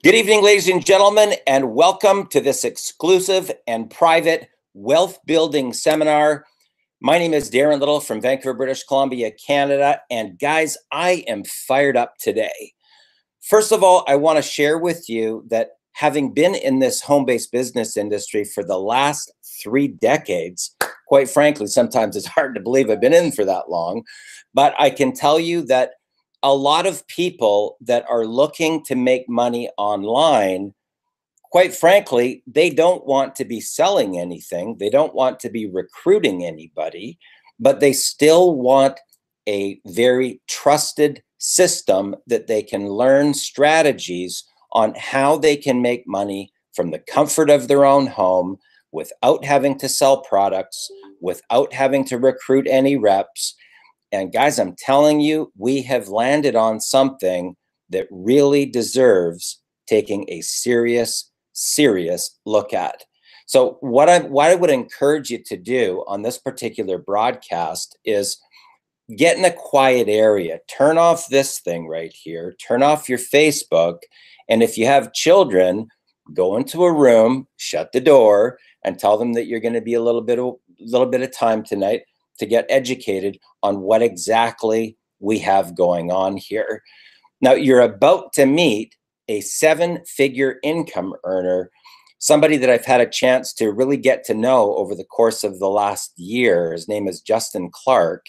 Good evening, ladies and gentlemen, and welcome to this exclusive and private wealth building seminar. My name is Darren Little from Vancouver, British Columbia, Canada. And guys, I am fired up today. First of all, I want to share with you that having been in this home-based business industry for the last 3 decades, quite frankly, sometimes it's hard to believe I've been in for that long, but I can tell you that a lot of people that are looking to make money online, quite frankly, they don't want to be selling anything. They don't want to be recruiting anybody, but they still want a very trusted system that they can learn strategies on how they can make money from the comfort of their own home without having to sell products, without having to recruit any reps. And guys, I'm telling you, we have landed on something that really deserves taking a serious look at. So what I would encourage you to do on this particular broadcast is get in a quiet area, turn off this thing right here, turn off your Facebook, and if you have children, go into a room, shut the door, and tell them that you're going to be a little bit of time tonight to get educated on what exactly we have going on here. Now, you're about to meet a 7-figure income earner, somebody that I've had a chance to really get to know over the course of the last year. His name is Justin Clark,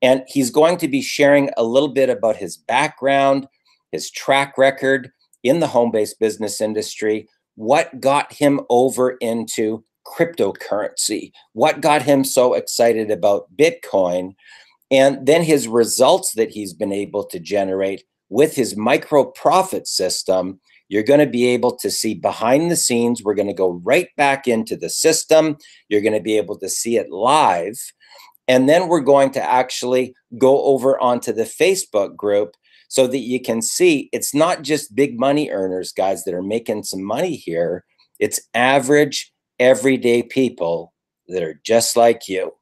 and he's going to be sharing a little bit about his background, his track record in the home-based business industry, what got him over into cryptocurrency, what got him so excited about Bitcoin, and then his results that he's been able to generate with his micro profit system. You're going to be able to see behind the scenes. We're going to go right back into the system. You're going to be able to see it live. And then we're going to actually go over onto the Facebook group so that you can see it's not just big money earners, guys, that are making some money here. It's average, everyday people that are just like you.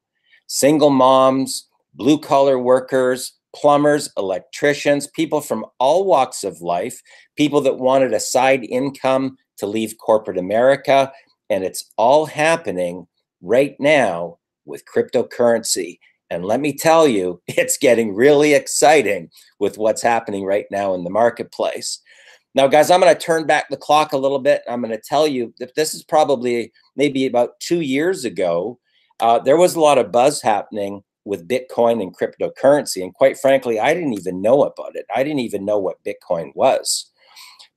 Single moms, blue collar workers, plumbers, electricians, people from all walks of life, people that wanted a side income to leave corporate America. And it's all happening right now with cryptocurrency. And let me tell you, it's getting really exciting with what's happening right now in the marketplace. Now, guys, I'm going to turn back the clock a little bit. I'm going to tell you that this is probably maybe about 2 years ago. There was a lot of buzz happening with Bitcoin and cryptocurrency. And quite frankly, I didn't even know about it. I didn't even know what Bitcoin was.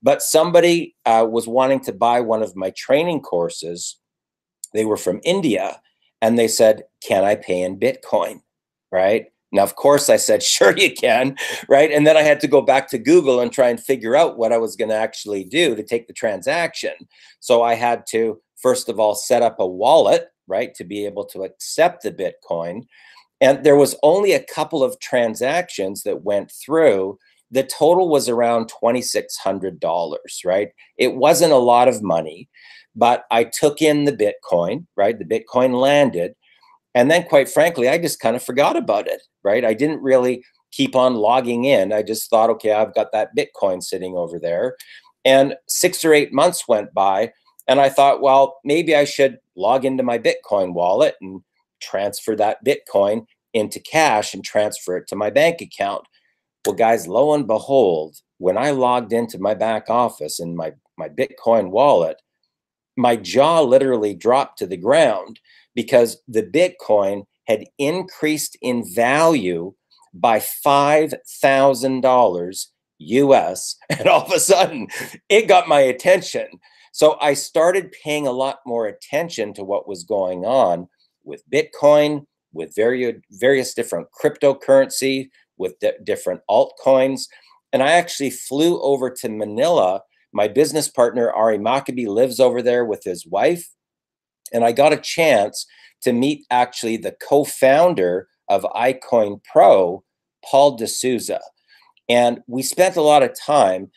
But somebody was wanting to buy one of my training courses. They were from India. And they said, can I pay in Bitcoin, right? Now, of course, I said, sure you can, right? And then I had to go back to Google and try and figure out what I was going to actually do to take the transaction. So I had to, first of all, set up a wallet, right, to be able to accept the Bitcoin. And there was only a couple of transactions that went through. The total was around $2,600, right? It wasn't a lot of money. But I took in the Bitcoin, right? The Bitcoin landed. And then, quite frankly, I just kind of forgot about it, right? I didn't really keep on logging in. I just thought, okay, I've got that Bitcoin sitting over there. And 6 or 8 months went by. And I thought, well, maybe I should log into my Bitcoin wallet and transfer that Bitcoin into cash and transfer it to my bank account. Well, guys, lo and behold, when I logged into my back office and my Bitcoin wallet, my jaw literally dropped to the ground because the Bitcoin had increased in value by $5,000 US. And all of a sudden, it got my attention. So I started paying a lot more attention to what was going on with Bitcoin, with various different cryptocurrency, with different altcoins. And I actually flew over to Manila. My business partner, Ari Maccabee, lives over there with his wife. And I got a chance to meet actually the co-founder of iCoin Pro, Paul D'Souza. And we spent a lot of time,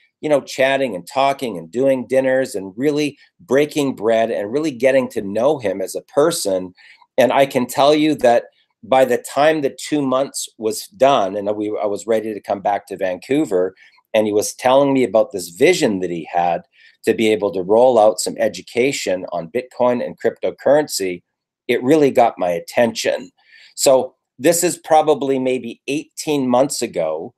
chatting and talking and doing dinners and really breaking bread and really getting to know him as a person. And I can tell you that by the time the 2 months was done and I was ready to come back to Vancouver, and he was telling me about this vision that he had, to be able to roll out some education on Bitcoin and cryptocurrency, it really got my attention. So this is probably maybe 18 months ago.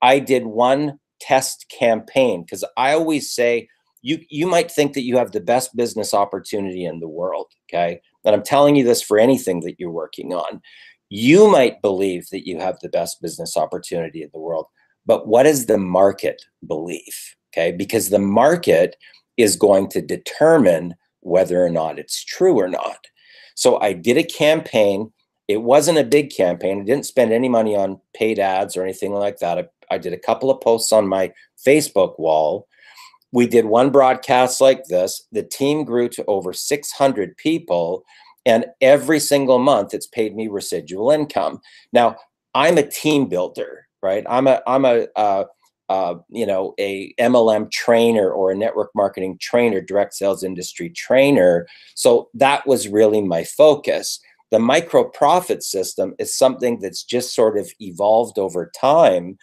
I did one test campaign, because I always say, you might think that you have the best business opportunity in the world, okay? And I'm telling you this for anything that you're working on. You might believe that you have the best business opportunity in the world, but what does the market believe, okay? Because the market is going to determine whether or not it's true or not. So I did a campaign. It wasn't a big campaign. I didn't spend any money on paid ads or anything like that. I did a couple of posts on my Facebook wall. We did one broadcast like this. The team grew to over 600 people, and every single month it's paid me residual income. Now, I'm a team builder, right? I'm a MLM trainer or a network marketing trainer, direct sales industry trainer. So that was really my focus. The micro profit system is something that's just sort of evolved over time.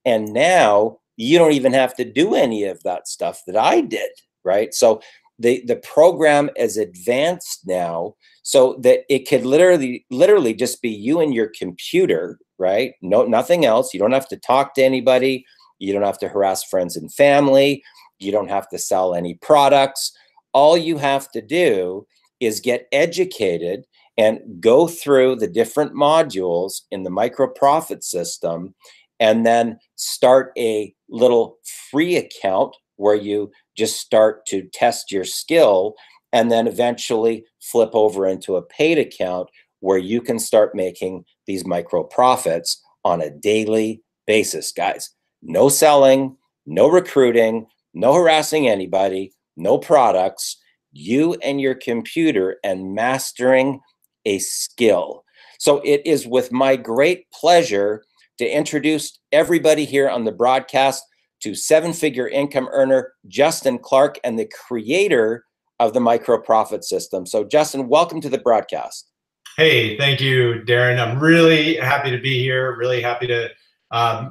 And now you don't even have to do any of that stuff that I did, right? So the program is advanced now so that it could literally just be you and your computer, right? No, nothing else. You don't have to talk to anybody. You don't have to harass friends and family. You don't have to sell any products. All you have to do is get educated and go through the different modules in the micro profit system, and then start a little free account where you just start to test your skill, and then eventually flip over into a paid account where you can start making these micro profits on a daily basis, guys. No selling, no recruiting, no harassing anybody, no products, you and your computer and mastering a skill. So it is with my great pleasure to introduce everybody here on the broadcast to seven-figure income earner Justin Clark, and the creator of the micro profit system. So Justin, welcome to the broadcast. Hey, thank you, Darren. I'm really happy to be here. Really happy to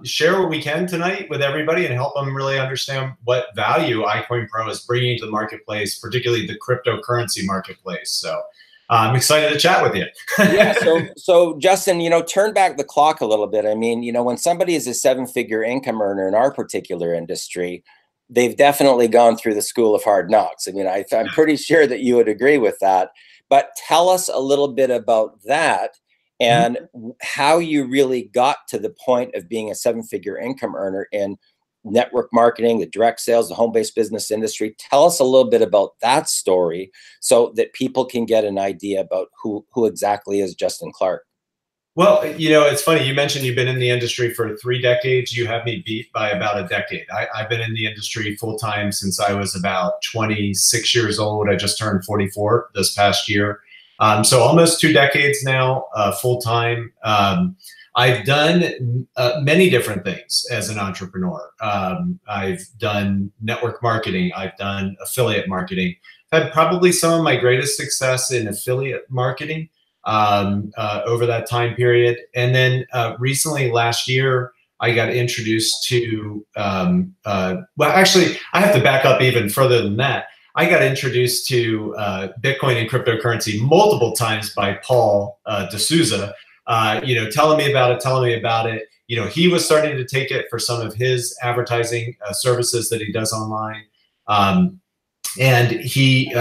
share what we can tonight with everybody and help them really understand what value iCoinPro is bringing to the marketplace, particularly the cryptocurrency marketplace. So I'm excited to chat with you. Yeah. So Justin, turn back the clock a little bit. I mean, when somebody is a seven-figure income earner in our particular industry, they've definitely gone through the school of hard knocks. I mean, I'm pretty sure that you would agree with that. But tell us a little bit about that and how you really got to the point of being a seven-figure income earner in network marketing, the direct sales, the home-based business industry. Tell us a little bit about that story so that people can get an idea about who exactly is Justin Clark. Well, it's funny. You mentioned you've been in the industry for 3 decades. You have me beat by about a decade. I've been in the industry full-time since I was about 26 years old. I just turned 44 this past year. So almost 2 decades now, full-time. I've done many different things as an entrepreneur. I've done network marketing. I've done affiliate marketing. I've had probably some of my greatest success in affiliate marketing over that time period. And then recently, last year, I got introduced to, well, actually, I have to back up even further than that. I got introduced to Bitcoin and cryptocurrency multiple times by Paul D'Souza, telling me about it. He was starting to take it for some of his advertising services that he does online. And he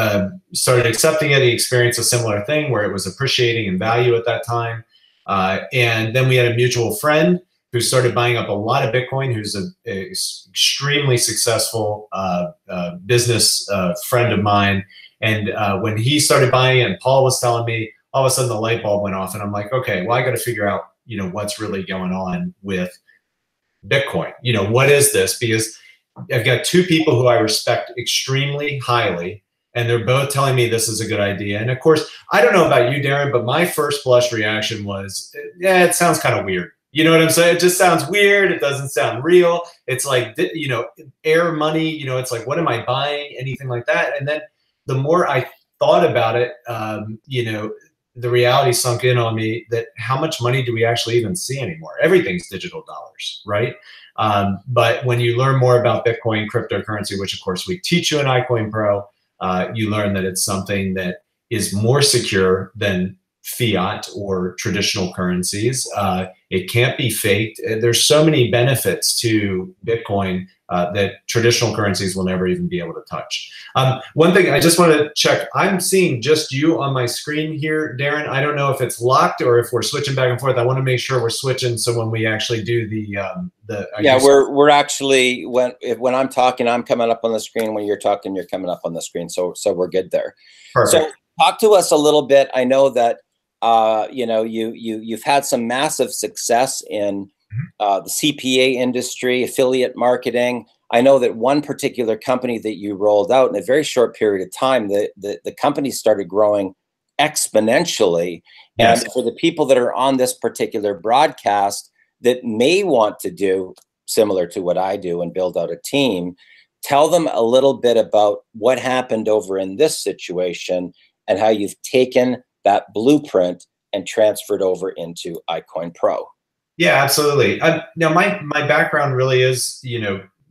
started accepting it. He experienced a similar thing where it was appreciating in value at that time. And then we had a mutual friend who started buying up a lot of Bitcoin, who's an extremely successful business friend of mine. And when he started buying it and Paul was telling me, all of a sudden the light bulb went off and I'm like, okay, well, I got to figure out, what's really going on with Bitcoin. What is this? Because I've got 2 people who I respect extremely highly, and they're both telling me this is a good idea. And of course, I don't know about you, Darren, but my first blush reaction was, yeah, it sounds kind of weird. You know what I'm saying? It just sounds weird. It doesn't sound real. It's like, air money, it's like, what am I buying? Anything like that. And then the more I thought about it, the reality sunk in on me that how much money do we actually even see anymore? Everything's digital dollars, right? But when you learn more about Bitcoin cryptocurrency, which of course we teach you in iCoin Pro, you learn that it's something that is more secure than fiat or traditional currencies. It can't be faked. There's so many benefits to Bitcoin that traditional currencies will never even be able to touch. One thing I just want to check, I'm seeing just you on my screen here, Darren. I don't know if it's locked or if we're switching back and forth. I want to make sure we're switching so when we actually do we're actually, when I'm talking, I'm coming up on the screen. When you're talking, you're coming up on the screen. So we're good there. Perfect. So talk to us a little bit. I know that you've had some massive success in the CPA industry, affiliate marketing. I know that one particular company that you rolled out in a very short period of time, the company started growing exponentially. Yes. And for the people that are on this particular broadcast that may want to do similar to what I do and build out a team, tell them a little bit about what happened over in this situation and how you've taken that blueprint and transferred over into iCoin Pro. Yeah, absolutely. Now, my background really is,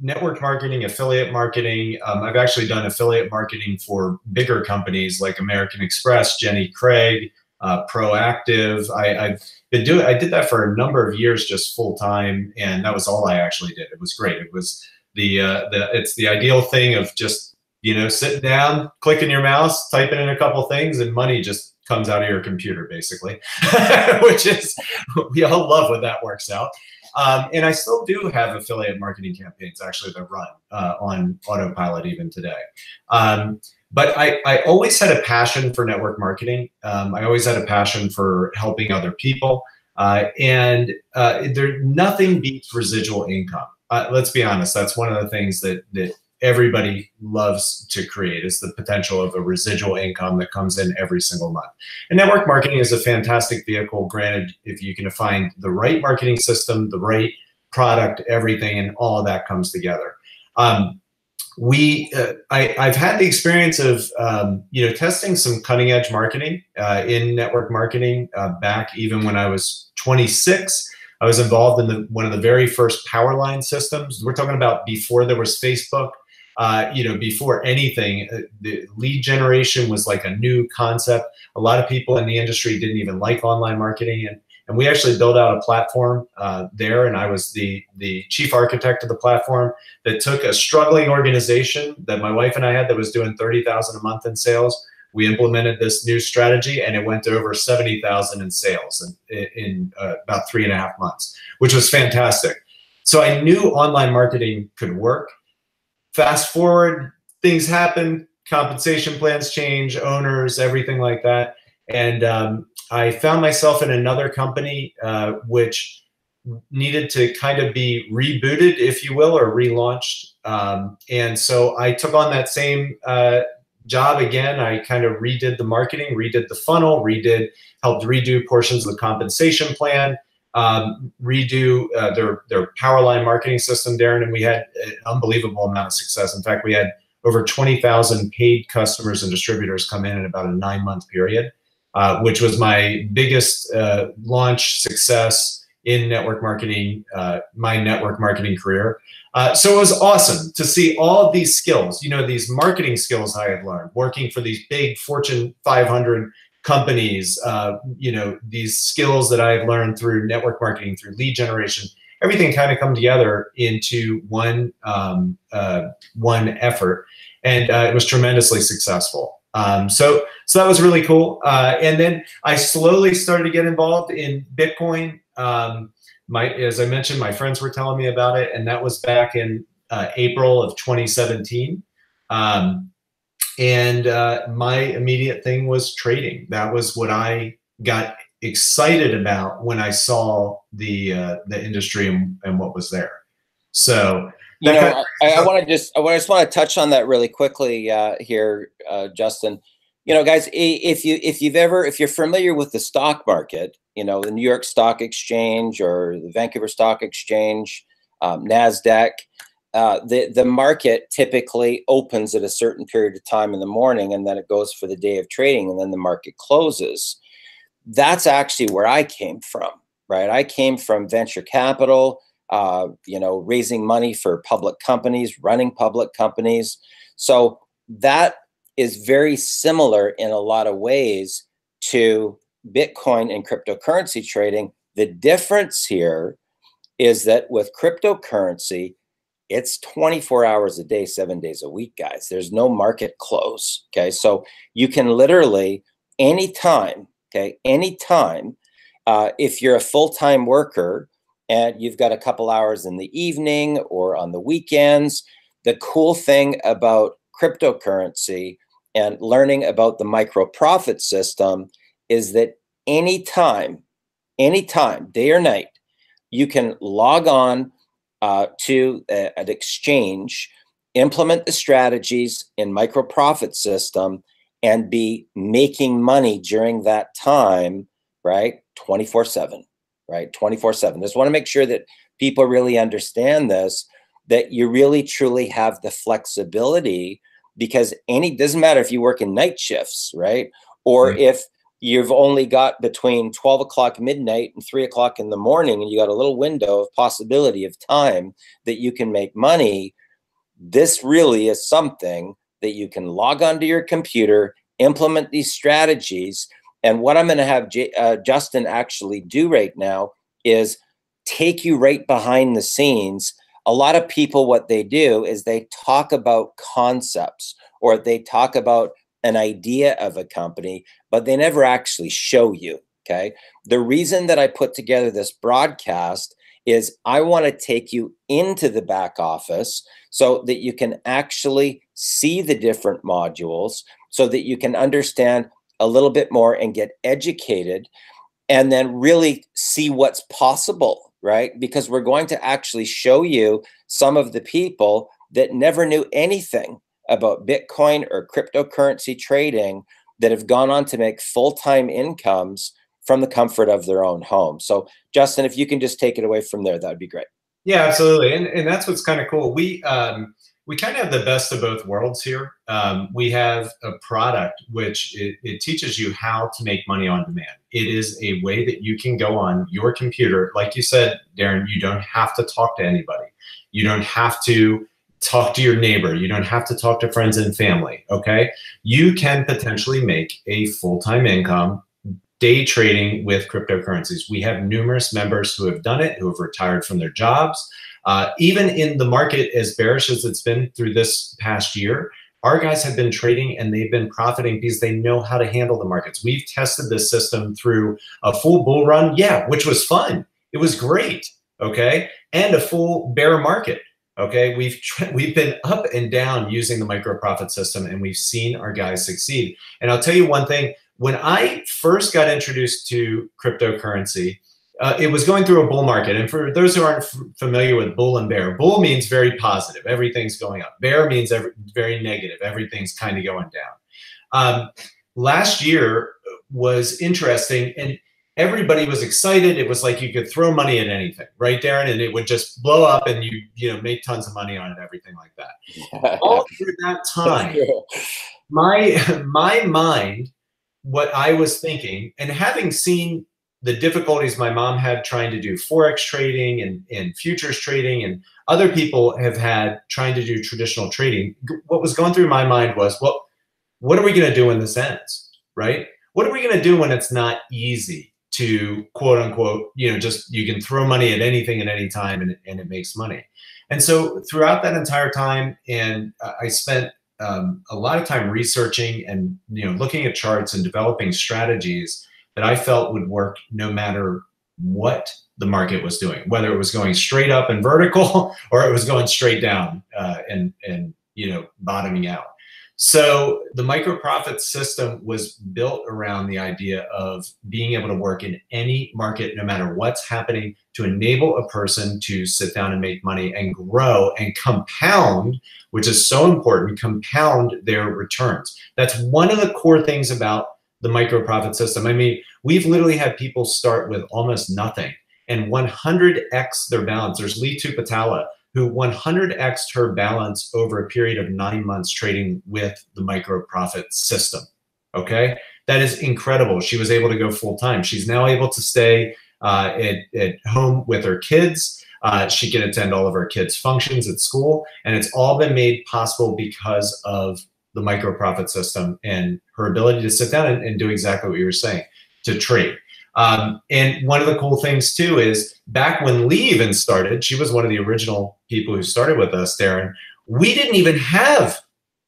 network marketing, affiliate marketing. I've actually done affiliate marketing for bigger companies like American Express, Jenny Craig, Proactive. I did that for a number of years, just full time, and that was all I actually did. It was great. It was it's the ideal thing of just sitting down, clicking your mouse, typing in a couple things, and money just comes out of your computer, basically, which is, we all love when that works out. And I still do have affiliate marketing campaigns actually that run on autopilot even today. But I always had a passion for network marketing. I always had a passion for helping other people. And nothing beats residual income. Let's be honest, that's one of the things that everybody loves to create, is the potential of a residual income that comes in every single month. And network marketing is a fantastic vehicle, granted, if you can find the right marketing system, the right product, everything, and all of that comes together. I've had the experience of testing some cutting edge marketing in network marketing back even when I was 26. I was involved in one of the very first power line systems. We're talking about before there was Facebook. Before anything, the lead generation was like a new concept. A lot of people in the industry didn't even like online marketing, and we actually built out a platform there, and I was the chief architect of the platform that took a struggling organization that my wife and I had that was doing $30,000 a month in sales. We implemented this new strategy, and it went to over $70,000 in sales in about 3.5 months, which was fantastic. So I knew online marketing could work. Fast forward, things happen, compensation plans change, owners, everything like that. And I found myself in another company which needed to kind of be rebooted, if you will, or relaunched. And so I took on that same job again. I kind of redid the marketing, redid the funnel, helped redo portions of the compensation plan, redo their Powerline marketing system, Darren, and we had an unbelievable amount of success. In fact, we had over 20,000 paid customers and distributors come in about a 9-month period, which was my biggest launch success in network marketing, my network marketing career. So it was awesome to see all of these skills, these marketing skills I had learned working for these big Fortune 500 companies, these skills that I've learned through network marketing, through lead generation, everything kind of come together into one effort, and it was tremendously successful. So that was really cool. And then I slowly started to get involved in Bitcoin. As I mentioned, my friends were telling me about it, and that was back in April of 2017. And my immediate thing was trading. That was what I got excited about when I saw the industry and what was there. So I just want to touch on that really quickly here, Justin. Guys, if you're familiar with the stock market, the New York Stock Exchange or the Vancouver Stock Exchange, NASDAQ. The market typically opens at a certain period of time in the morning, and then it goes for the day of trading, and then the market closes. That's actually where I came from, right? I came from venture capital, raising money for public companies, running public companies. So that is very similar in a lot of ways to Bitcoin and cryptocurrency trading. The difference here is that with cryptocurrency, it's 24 hours a day, 7 days a week, guys. There's no market close. Okay. So you can literally anytime, if you're a full-time worker and you've got a couple hours in the evening or on the weekends, the cool thing about cryptocurrency and learning about the micro profit system is that anytime, day or night, you can log on to an exchange, implement the strategies in micro profit system, and be making money during that time, right? 24/7, right? 24/7. Just want to make sure that people really understand this, that you really truly have the flexibility, because doesn't matter if you work in night shifts, right? Or if you've only got between 12 o'clock midnight and 3 o'clock in the morning, and you got a little window of possibility of time that you can make money. This really is something that you can log onto your computer, implement these strategies. And what I'm going to have Justin actually do right now is take you right behind the scenes. A lot of people, what they do is they talk about concepts, or they talk about an idea of a company, but they never actually show you. Okay. The reason that I put together this broadcast is I want to take you into the back office so that you can actually see the different modules, so that you can understand a little bit more and get educated, and then really see what's possible, right? Because we're going to actually show you some of the people that never knew anything about Bitcoin or cryptocurrency trading that have gone on to make full-time incomes from the comfort of their own home. So Justin, if you can just take it away from there, that would be great. Yeah, absolutely. And that's what's kind of cool. We kind of have the best of both worlds here. We have a product which it teaches you how to make money on demand. It is a way that you can go on your computer. Like you said, Darren, you don't have to talk to anybody. You don't have to talk to your neighbor. You don't have to talk to friends and family, okay? You can potentially make a full-time income day trading with cryptocurrencies. We have numerous members who have done it, who have retired from their jobs. Even in the market as bearish as it's been through this past year, our guys have been trading and they've been profiting because they know how to handle the markets. We've tested this system through a full bull run, yeah, which was fun. It was great, okay? And a full bear market. Okay, we've been up and down using the micro profit system, and we've seen our guys succeed. And I'll tell you one thing, when I first got introduced to cryptocurrency, it was going through a bull market. And for those who aren't familiar with bull and bear, bull means very positive, everything's going up. Bear means very negative, everything's kind of going down. Last year was interesting, and everybody was excited. It was like you could throw money at anything, right, Darren? And it would just blow up, and you make tons of money on it, everything like that. All through that time, my mind, what I was thinking, and having seen the difficulties my mom had trying to do Forex trading and futures trading, and other people have had trying to do traditional trading, what was going through my mind was, well, what are we going to do when this ends, right? What are we going to do when it's not easy to quote unquote, just you can throw money at anything at any time and it makes money. And so throughout that entire time, and I spent a lot of time researching and looking at charts and developing strategies that I felt would work no matter what the market was doing, whether it was going straight up and vertical or it was going straight down and bottoming out. So the micro profit system was built around the idea of being able to work in any market, no matter what's happening, to enable a person to sit down and make money and grow and compound, which is so important, compound their returns. That's one of the core things about the micro profit system. I mean, we've literally had people start with almost nothing and 100x their balance. There's Lee Tupatala, who 100x'd her balance over a period of 9 months trading with the micro profit system. Okay, that is incredible. She was able to go full time. She's now able to stay at home with her kids. She can attend all of her kids' functions at school, and it's all been made possible because of the micro profit system and her ability to sit down and do exactly what you were saying, to trade. And one of the cool things too is back when Lee even started, she was one of the original people who started with us, Darren. We didn't even have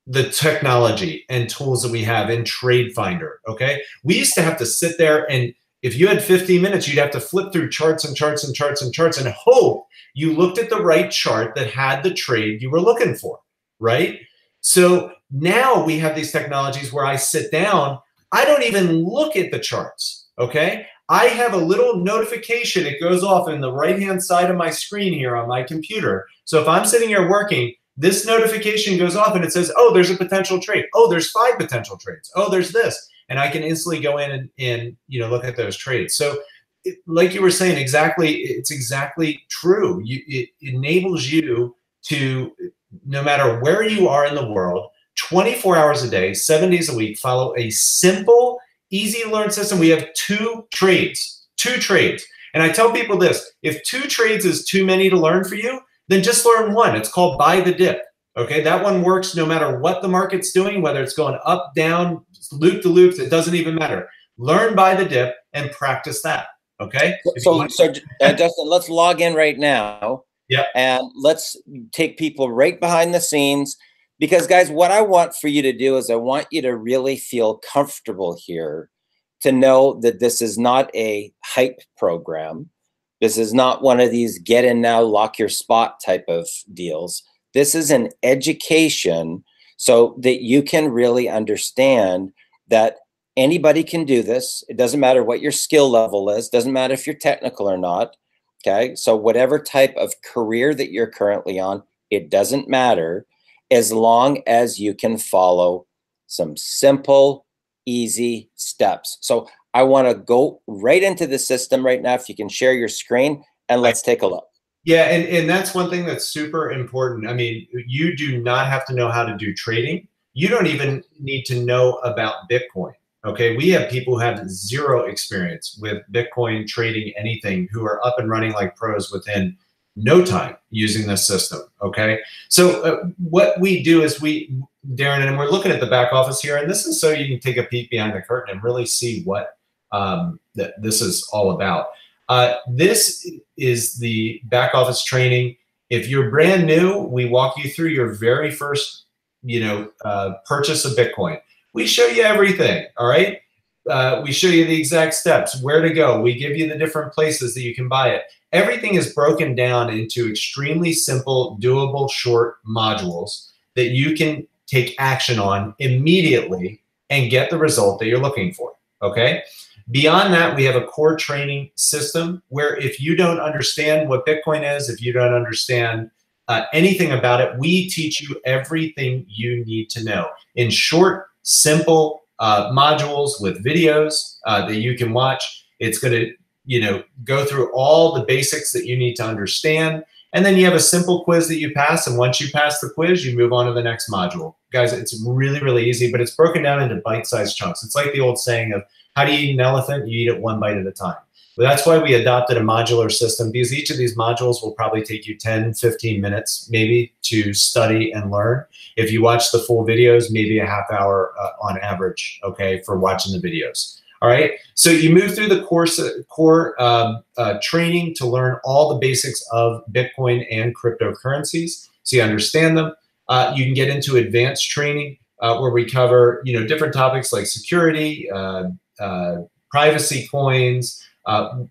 the technology and tools that we have in Trade Finder, okay? We used to have to sit there, and if you had 15 minutes, you'd have to flip through charts and charts and charts and charts and hope you looked at the right chart that had the trade you were looking for, right? So now we have these technologies where I sit down, I don't even look at the charts, okay? I have a little notification. It goes off in the right-hand side of my screen here on my computer. So if I'm sitting here working, this notification goes off and it says, oh, there's a potential trade. Oh, there's 5 potential trades. Oh, there's this. And I can instantly go in and look at those trades. So like you were saying, it's exactly true. It enables you to, no matter where you are in the world, 24 hours a day, 7 days a week, follow a simple, easy to learn system. We have 2 trades. And I tell people this, if 2 trades is too many to learn for you, then just learn one. It's called buy the dip. Okay, that one works no matter what the market's doing, whether it's going up, down, loop to loops, it doesn't even matter. Learn buy the dip and practice that. Okay. So Dustin, let's log in right now. Yeah. And let's take people right behind the scenes, because guys, what I want for you to do is I want you to really feel comfortable here, to know that this is not a hype program. This is not one of these get in now, lock your spot type of deals. This is an education so that you can really understand that anybody can do this. It doesn't matter what your skill level is. Doesn't matter if you're technical or not. Okay. So whatever type of career that you're currently on, it doesn't matter, as long as you can follow some simple, easy steps. So I want to go right into the system right now. If you can share your screen and let's take a look. Yeah, and that's one thing that's super important. I mean, you do not have to know how to do trading. You don't even need to know about Bitcoin, okay? We have people who have 0 experience with Bitcoin trading anything, who are up and running like pros within no time using this system, okay? So what we do is Darren, and we're looking at the back office here, and this is so you can take a peek behind the curtain and really see what this is all about. This is the back office training. If you're brand new, we walk you through your very first, purchase of Bitcoin. We show you everything, all right? We show you the exact steps, where to go. We give you the different places that you can buy it. Everything is broken down into extremely simple, doable, short modules that you can take action on immediately and get the result that you're looking for, okay? Beyond that, we have a core training system where if you don't understand what Bitcoin is, if you don't understand anything about it, we teach you everything you need to know in short, simple modules with videos that you can watch. It's going to, go through all the basics that you need to understand. And then you have a simple quiz that you pass. And once you pass the quiz, you move on to the next module. Guys, it's really, really easy, but it's broken down into bite-sized chunks. It's like the old saying of, how do you eat an elephant? You eat it one bite at a time. But that's why we adopted a modular system, because each of these modules will probably take you 10, 15 minutes maybe to study and learn. If you watch the full videos, maybe a half hour on average, okay, for watching the videos. All right, so you move through the core training to learn all the basics of Bitcoin and cryptocurrencies, so you understand them. You can get into advanced training where we cover different topics like security, privacy coins,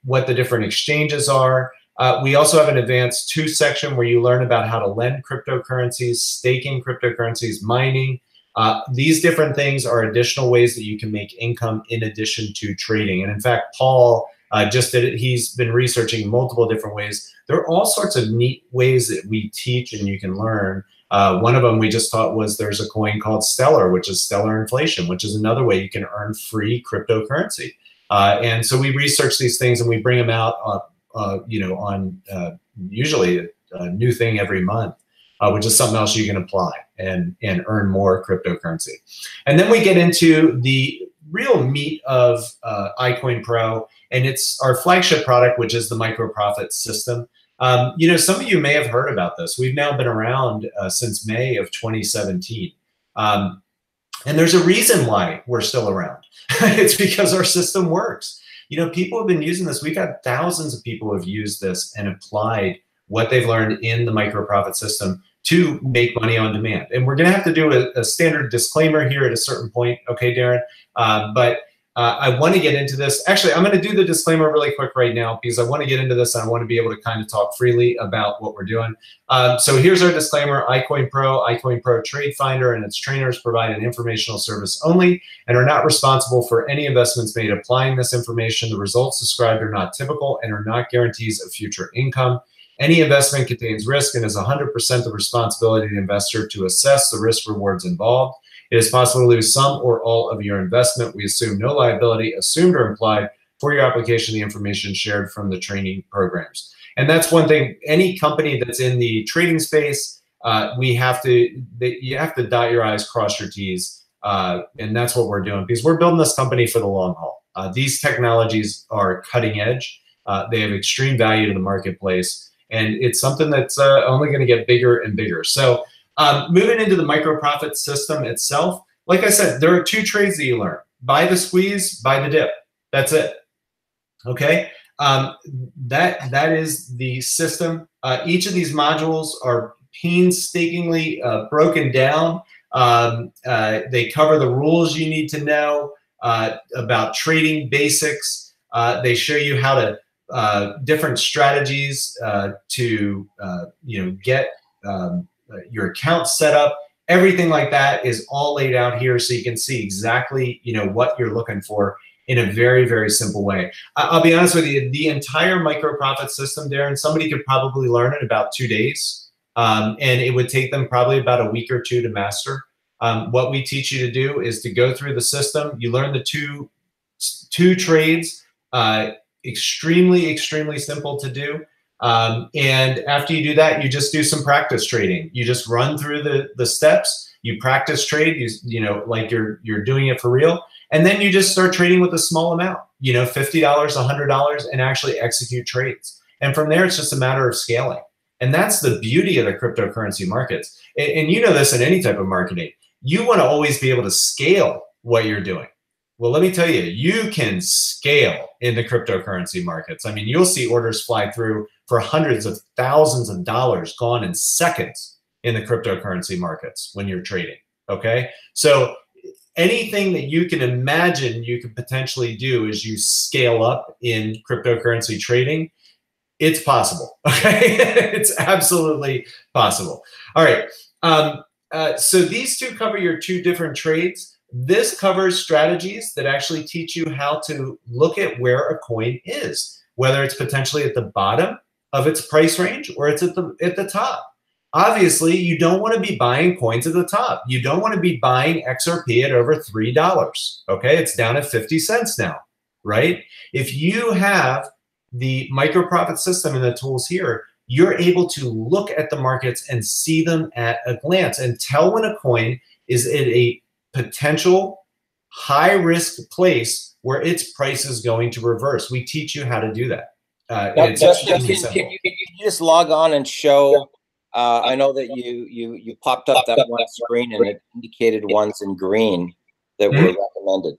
what the different exchanges are. We also have an advanced 2 section where you learn about how to lend cryptocurrencies, staking cryptocurrencies, mining. These different things are additional ways that you can make income in addition to trading. And in fact, Paul just did it. He's been researching multiple different ways. There are all sorts of neat ways that we teach and you can learn. One of them we just taught was there's a coin called Stellar, which is stellar inflation, which is another way you can earn free cryptocurrency. And so we research these things and we bring them out, on usually a new thing every month. Which is something else you can apply and earn more cryptocurrency. And then we get into the real meat of iCoin Pro, and it's our flagship product, which is the micro profit system. You know, some of you may have heard about this. We've now been around since May of 2017. And there's a reason why we're still around. It's because our system works. You know, people have been using this. We've had thousands of people who have used this and applied what they've learned in the micro profit system to make money on demand. And we're going to have to do a standard disclaimer here at a certain point. Okay, Darren. I want to get into this. Actually, I'm going to do the disclaimer really quick right now because I want to get into this and I want to be able to kind of talk freely about what we're doing. So here's our disclaimer. iCoin Pro Trade Finder and its trainers provide an informational service only and are not responsible for any investments made applying this information. The results described are not typical and are not guarantees of future income. Any investment contains risk and is 100% the responsibility of the investor to assess the risk rewards involved. It is possible to lose some or all of your investment. We assume no liability, assumed or implied, for your application of the information shared from the training programs. And that's one thing. Any company that's in the trading space, you have to dot your I's, cross your T's, and that's what we're doing because we're building this company for the long haul. These technologies are cutting edge. They have extreme value to the marketplace, and it's something that's only going to get bigger and bigger. So. Moving into the micro profit system itself, like I said, there are two trades that you learn: buy the squeeze, buy the dip. That's it. Okay, that is the system. Each of these modules are painstakingly broken down. They cover the rules you need to know about trading basics. They show you how to different strategies to get your account set up. Everything like that is all laid out here so you can see exactly what you're looking for in a very, very simple way. I'll be honest with you, the entire micro profit system, Darren, somebody could probably learn in about 2 days, and it would take them probably about a week or two to master. What we teach you to do is to go through the system. You learn the two trades, extremely simple to do. And after you do that, you just do some practice trading. You just run through the steps. You practice trade. Like you're doing it for real, and then you just start trading with a small amount. $50, $100, and actually execute trades. And from there, it's just a matter of scaling. And that's the beauty of the cryptocurrency markets. And you know this in any type of marketing. You want to always be able to scale what you're doing. Well, let me tell you, you can scale in the cryptocurrency markets. I mean, you'll see orders fly through for hundreds of thousands of dollars gone in seconds in the cryptocurrency markets when you're trading, okay? So anything that you can imagine you could potentially do as you scale up in cryptocurrency trading, it's possible, okay? It's absolutely possible. All right, so these two cover your two different trades. This covers strategies that actually teach you how to look at where a coin is, whether it's potentially at the bottom of its price range or it's at the top. Obviously, you don't want to be buying coins at the top. You don't want to be buying XRP at over $3. Okay, it's down at 50 cents now, right? If you have the micro profit system and the tools here, you're able to look at the markets and see them at a glance and tell when a coin is at a potential high risk place where its price is going to reverse. We teach you how to do that. Can you just log on and show? I know that you popped up that one screen and it indicated ones in green that were recommended.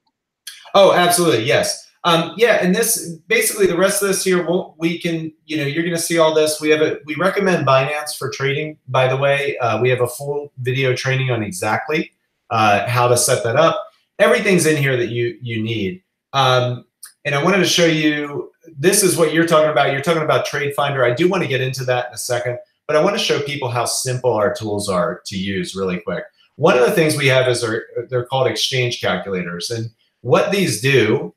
Oh, absolutely, yes. Yeah, and this basically the rest of this here, we can, you're going to see all this. We recommend Binance for trading. By the way, we have a full video training on exactly how to set that up. Everything's in here that you need. And I wanted to show you, this is what you're talking about. You're talking about Trade Finder. I do want to get into that in a second, but I want to show people how simple our tools are to use really quick. One of the things we have is they're called exchange calculators. And what these do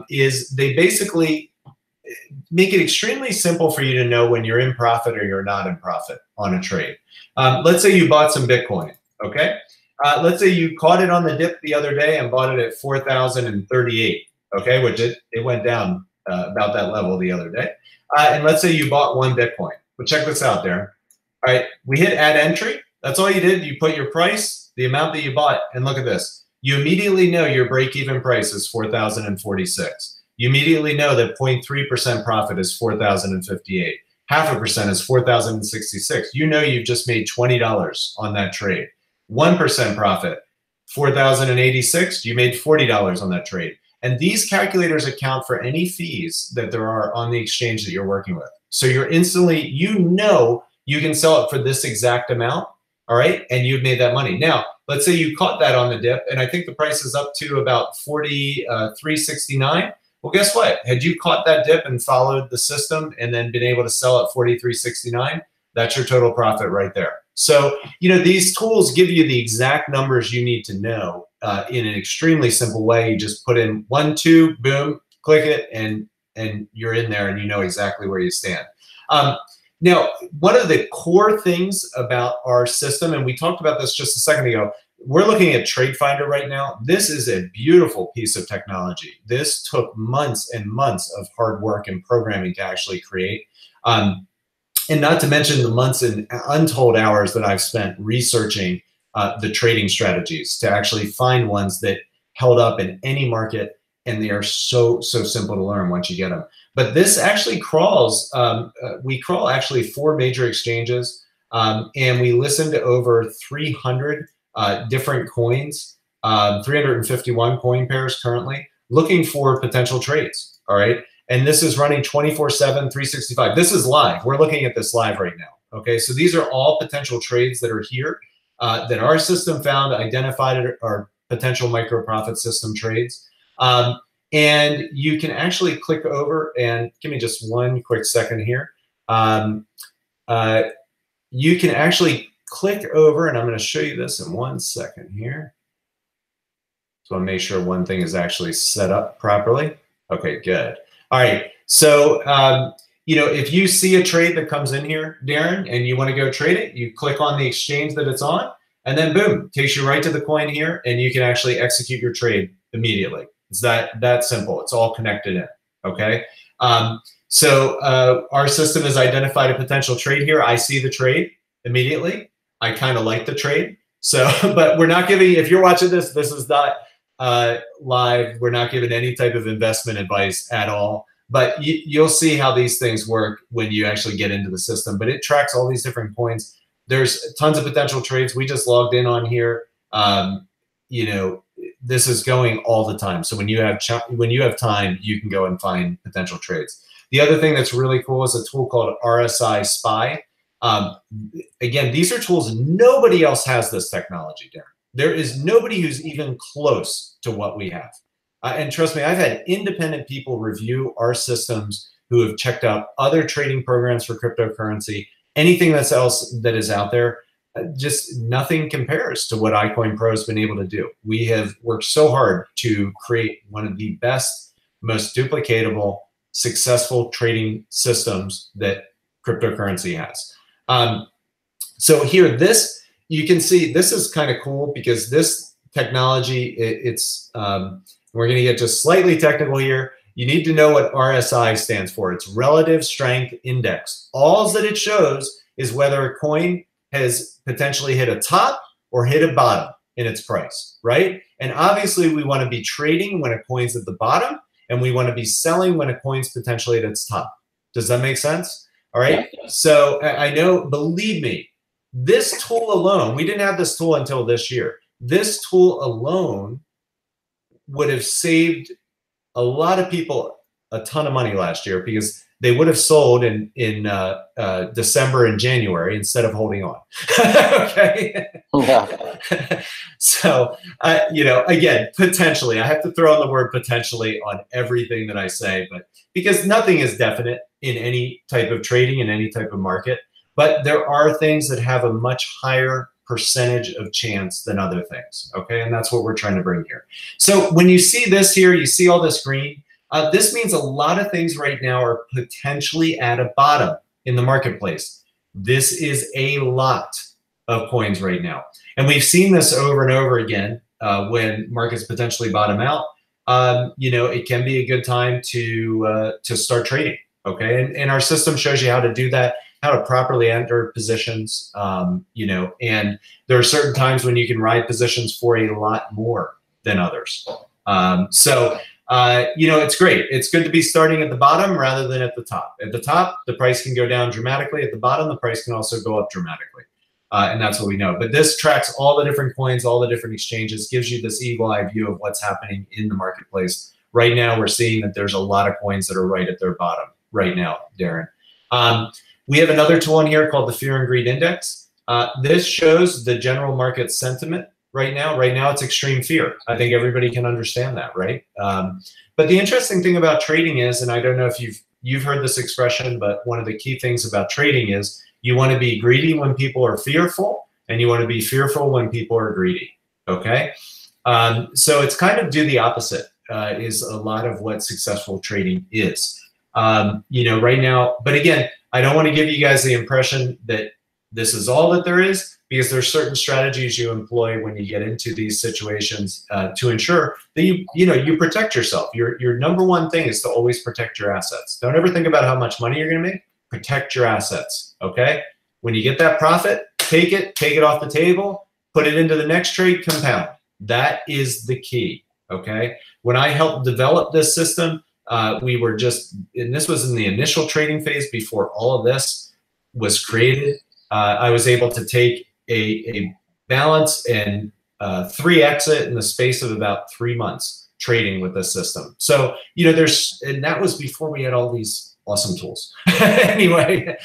is they basically make it extremely simple for you to know when you're in profit or you're not in profit on a trade. Let's say you bought some Bitcoin, okay? Let's say you caught it on the dip the other day and bought it at 4,038, okay? Which it went down about that level the other day. And let's say you bought one Bitcoin. Well, check this out there. All right, we hit add entry. That's all you did. You put your price, the amount that you bought, and look at this. You immediately know your break-even price is 4,046. You immediately know that 0.3% profit is 4,058. 0.5% is 4,066. You know you've just made $20 on that trade. 1% profit, 4,086. You made $40 on that trade. And these calculators account for any fees that there are on the exchange that you're working with. So you're instantly, you know, you can sell it for this exact amount, all right? And you've made that money. Now, let's say you caught that on the dip, and I think the price is up to about 43.69. Well, guess what? Had you caught that dip and followed the system and then been able to sell at 43.69, that's your total profit right there. So, you know, these tools give you the exact numbers you need to know in an extremely simple way. You just put in 1, 2, boom, click it, and you're in there and you know exactly where you stand. Now, one of the core things about our system, and we talked about this just a second ago, we're looking at Trade Finder right now. This is a beautiful piece of technology. This took months and months of hard work and programming to actually create. And not to mention the months and untold hours that I've spent researching the trading strategies to actually find ones that held up in any market, and they are so simple to learn once you get them. But this actually crawls, we crawl actually 4 major exchanges, and we listen to over 300 different coins, 351 coin pairs currently, looking for potential trades, all right? And this is running 24/7, 365. This is live. We're looking at this live right now, okay? So these are all potential trades that are here that our system found, identified are potential micro profit system trades. And you can actually click over and give me just one quick second here. You can actually click over, and I'm going to show you this in 1 second here. So I'll make sure one thing is actually set up properly. Okay, good. All right. So, you know, if you see a trade that comes in here, Darren, and you want to go trade it, you click on the exchange that it's on, and then boom, takes you right to the coin here, and you can actually execute your trade immediately. It's that simple. It's all connected in, okay? So our system has identified a potential trade here. I see the trade immediately. I kind of like the trade. So, but we're not giving, if you're watching this, this is not live. We're not giving any type of investment advice at all. But you'll see how these things work when you actually get into the system. But it tracks all these different coins. There's tons of potential trades. We just logged in on here. You know, this is going all the time. So when you have time, you can go and find potential trades. The other thing that's really cool is a tool called RSI Spy. Again, these are tools. Nobody else has this technology, Darren. There is nobody who's even close to what we have. And trust me, I've had independent people review our systems who have checked out other trading programs for cryptocurrency, anything that's else that is out there. Just nothing compares to what iCoinPro has been able to do. We have worked so hard to create one of the best, most duplicatable, successful trading systems that cryptocurrency has. So here, this, you can see this is kind of cool because this technology, we're going to get just slightly technical here. You need to know what RSI stands for. It's Relative Strength Index. All that it shows is whether a coin has potentially hit a top or hit a bottom in its price, right? And obviously we want to be trading when a coin's at the bottom, and we want to be selling when a coin's potentially at its top. Does that make sense? All right. Yeah. So I know, believe me, this tool alone, we didn't have this tool until this year. This tool alone would have saved a lot of people a ton of money last year because they would have sold in December and January instead of holding on. Okay. Yeah. So, you know, again, potentially, I have to throw in the word potentially on everything that I say, but because nothing is definite in any type of trading, in any type of market, but there are things that have a much higher percentage of chance than other things. Okay. And that's what we're trying to bring here. So when you see this here, you see all this green. This means a lot of things right now are potentially at a bottom in the marketplace. This is a lot of coins right now. And we've seen this over and over again when markets potentially bottom out. You know, it can be a good time to start trading, okay? And our system shows you how to do that, how to properly enter positions, you know, and there are certain times when you can ride positions for a lot more than others. So you know, it's great. It's good to be starting at the bottom rather than at the top. At the top, the price can go down dramatically. At the bottom, the price can also go up dramatically. And that's what we know. But this tracks all the different coins, all the different exchanges, gives you this eagle-eye view of what's happening in the marketplace. Right now, we're seeing that there's a lot of coins that are right at their bottom right now, Darren. We have another tool in here called the Fear and Greed Index. This shows the general market sentiment right now. Right now, it's extreme fear. I think everybody can understand that, right? But the interesting thing about trading is, and I don't know if you've heard this expression, but one of the key things about trading is you want to be greedy when people are fearful, and you want to be fearful when people are greedy, okay? So it's kind of do the opposite is a lot of what successful trading is. You know, right now, but again, I don't want to give you guys the impression that this is all that there is, because there's certain strategies you employ when you get into these situations to ensure that you protect yourself. Your number one thing is to always protect your assets. Don't ever think about how much money you're going to make. Protect your assets, okay? When you get that profit, take it off the table, put it into the next trade, compound. That is the key, okay? When I helped develop this system, we were just, and this was in the initial trading phase before all of this was created. I was able to take a balance and 3x it in the space of about 3 months trading with this system. So, you know, and that was before we had all these awesome tools. Anyway,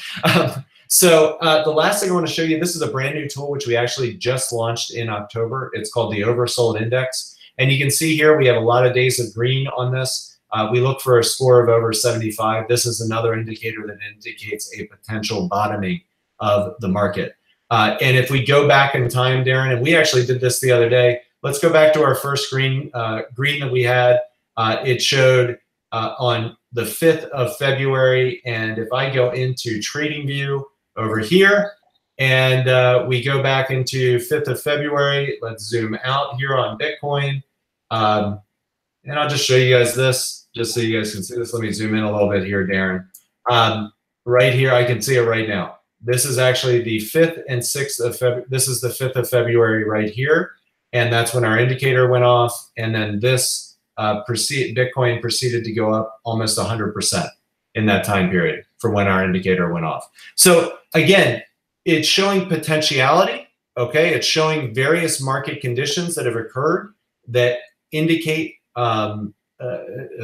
so the last thing I want to show you, this is a brand new tool, which we actually just launched in October. It's called the Oversold Index. And you can see here, we have a lot of days of green on this. We look for a score of over 75. This is another indicator that indicates a potential bottoming of the market. And if we go back in time, Darren, and we actually did this the other day, let's go back to our first green that we had. It showed on the 5th of February. And if I go into TradingView over here, and we go back into 5th of February, let's zoom out here on Bitcoin. And I'll just show you guys this, just so you guys can see this. Let me zoom in a little bit here, Darren. Right here, I can see it right now. This is actually the 5th and 6th of February. This is the 5th of February right here. And that's when our indicator went off. And then this Bitcoin proceeded to go up almost 100% in that time period from when our indicator went off. So again, it's showing potentiality, okay? It's showing various market conditions that have occurred that indicate a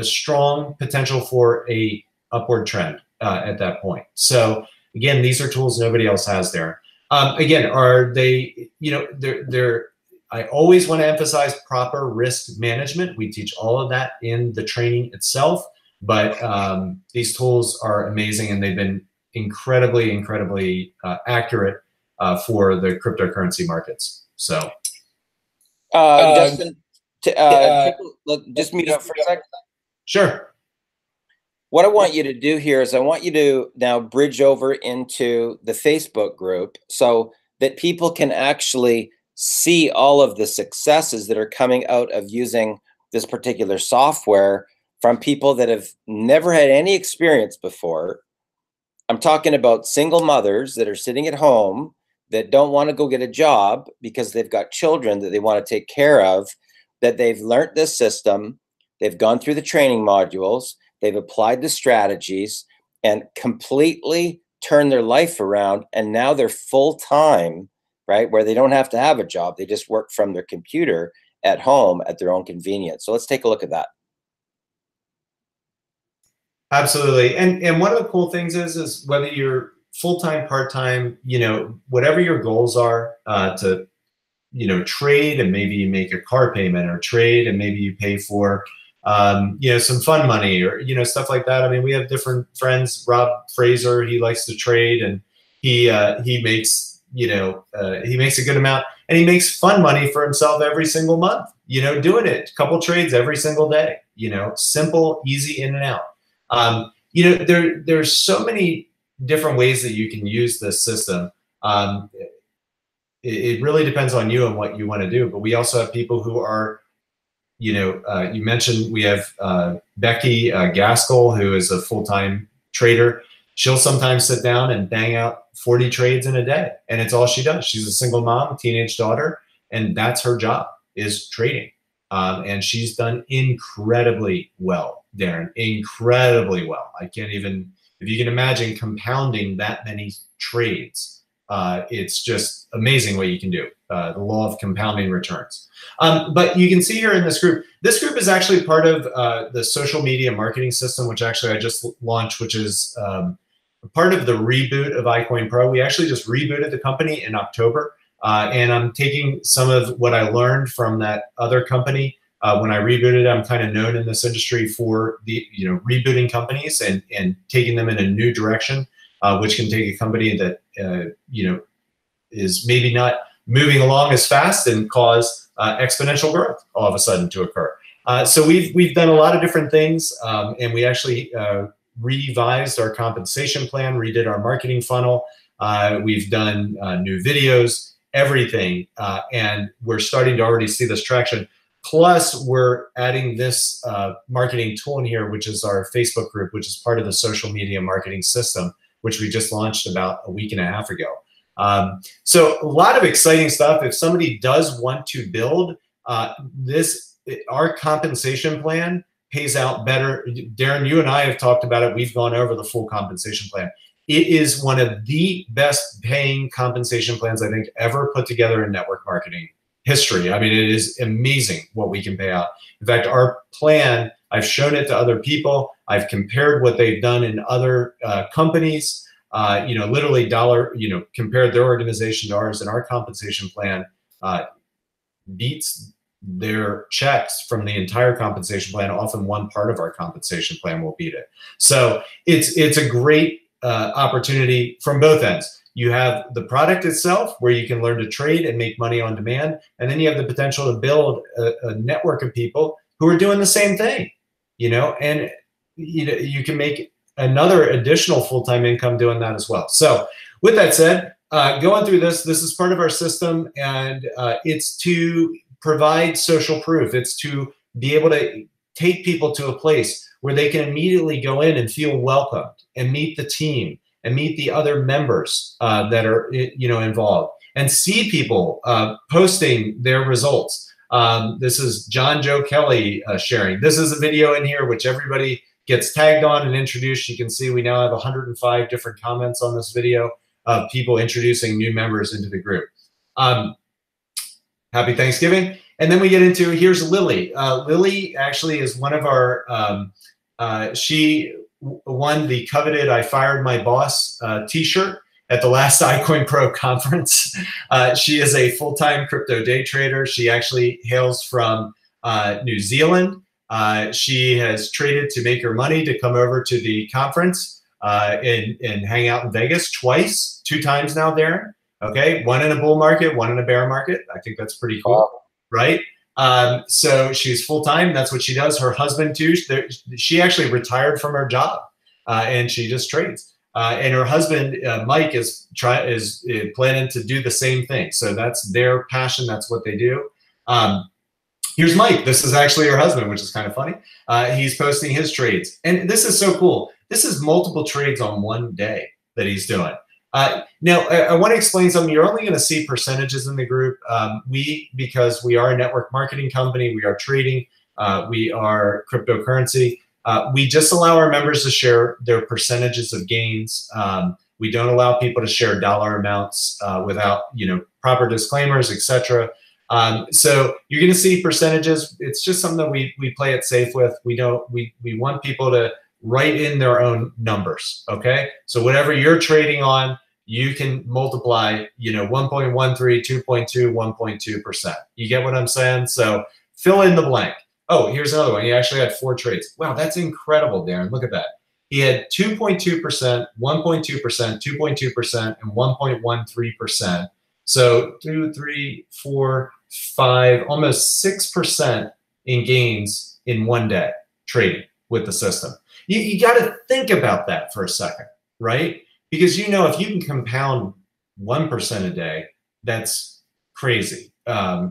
strong potential for a upward trend at that point. So again, these are tools nobody else has there. Again, are they, you know, I always want to emphasize proper risk management. We teach all of that in the training itself, but these tools are amazing, and they've been incredibly accurate for the cryptocurrency markets. So, Justin, just mute up for a second. Sure. What I want you to do here is I want you to now bridge over into the Facebook group so that people can actually see all of the successes that are coming out of using this particular software from people that have never had any experience before. I'm talking about single mothers that are sitting at home that don't want to go get a job because they've got children that they want to take care of, that they've learned this system, they've gone through the training modules, they've applied the strategies and completely turned their life around, and now they're full-time, right, where they don't have to have a job. They just work from their computer at home at their own convenience. So let's take a look at that. Absolutely. And one of the cool things is whether you're full-time, part-time, you know, whatever your goals are to, you know, trade, and maybe you make a car payment, or trade and maybe you pay for, you know, some fun money, or, you know, stuff like that. I mean, we have different friends. Rob Fraser, he likes to trade, and he makes, you know, he makes a good amount, and he makes fun money for himself every single month, you know, doing it, a couple trades every single day, you know, simple, easy, in and out. You know, there's so many different ways that you can use this system. It really depends on you and what you want to do. But we also have people who are, you know, you mentioned we have Becky Gaskell, who is a full-time trader. She'll sometimes sit down and bang out 40 trades in a day, and it's all she does. She's a single mom, teenage daughter, and that's her job, is trading. And she's done incredibly well, Darren, incredibly well. I can't even, if you can imagine compounding that many trades, it's just amazing what you can do. The law of compounding returns. But you can see here in this group is actually part of the social media marketing system, which actually I just launched, which is part of the reboot of iCoin Pro. We actually just rebooted the company in October. And I'm taking some of what I learned from that other company. When I rebooted, I'm kind of known in this industry for the, rebooting companies and taking them in a new direction, which can take a company that, is maybe not moving along as fast and cause exponential growth all of a sudden to occur. So we've done a lot of different things, and we actually revised our compensation plan, redid our marketing funnel. We've done new videos, everything, and we're starting to already see this traction. Plus, we're adding this marketing tool in here, which is our Facebook group, which is part of the social media marketing system, which we just launched about a week and a half ago. So a lot of exciting stuff. If somebody does want to build our compensation plan pays out better. Darren, you and I have talked about it. We've gone over the full compensation plan. It is one of the best paying compensation plans I think ever put together in network marketing history. I mean, it is amazing what we can pay out. In fact, our plan, I've shown it to other people. I've compared what they've done in other companies, literally compared their organization to ours, and our compensation plan beats their checks from the entire compensation plan. Often one part of our compensation plan will beat it. So it's a great opportunity from both ends. You have the product itself where you can learn to trade and make money on demand. And then you have the potential to build a network of people who are doing the same thing, and you can make another additional full-time income doing that as well. So with that said, going through this is part of our system, and it's to provide social proof. It's to be able to take people to a place where they can immediately go in and feel welcomed and meet the team and meet the other members that are involved, and see people posting their results. This is John Joe Kelly sharing. This is a video in here which everybody gets tagged on and introduced. You can see we now have 105 different comments on this video of people introducing new members into the group. Happy Thanksgiving. And then we get into, here's Lily. Lily actually is one of our, she won the coveted I Fired My Boss t-shirt at the last iCoin Pro conference. She is a full-time crypto day trader. She actually hails from New Zealand. She has traded to make her money to come over to the conference and hang out in Vegas two times now, Darren. Okay, one in a bull market, one in a bear market. I think that's pretty cool, right? So she's full-time. That's what she does. Her husband too. She actually retired from her job, and she just trades. And her husband, Mike, is planning to do the same thing. So that's their passion. That's what they do. Here's Mike. This is actually her husband, which is kind of funny. He's posting his trades, and this is so cool. This is multiple trades on one day that he's doing. Now, I want to explain something. You're only going to see percentages in the group. Because we are a network marketing company, we are trading, we are cryptocurrency. We just allow our members to share their percentages of gains. We don't allow people to share dollar amounts without proper disclaimers, etc. So you're going to see percentages. It's just something that we play it safe with. We want people to write in their own numbers. Okay, so whatever you're trading on, you can multiply, 1.13, 2.2, 1.2%. You get what I'm saying? So fill in the blank. Oh, here's another one. He actually had 4 trades. Wow, that's incredible, Darren. Look at that. He had 2.2%, 1.2%, 2.2%, and 1.13%. So 2, 3, 4, 5, almost 6% in gains in one day trading with the system. You got to think about that for a second, right? Because if you can compound 1% a day, that's crazy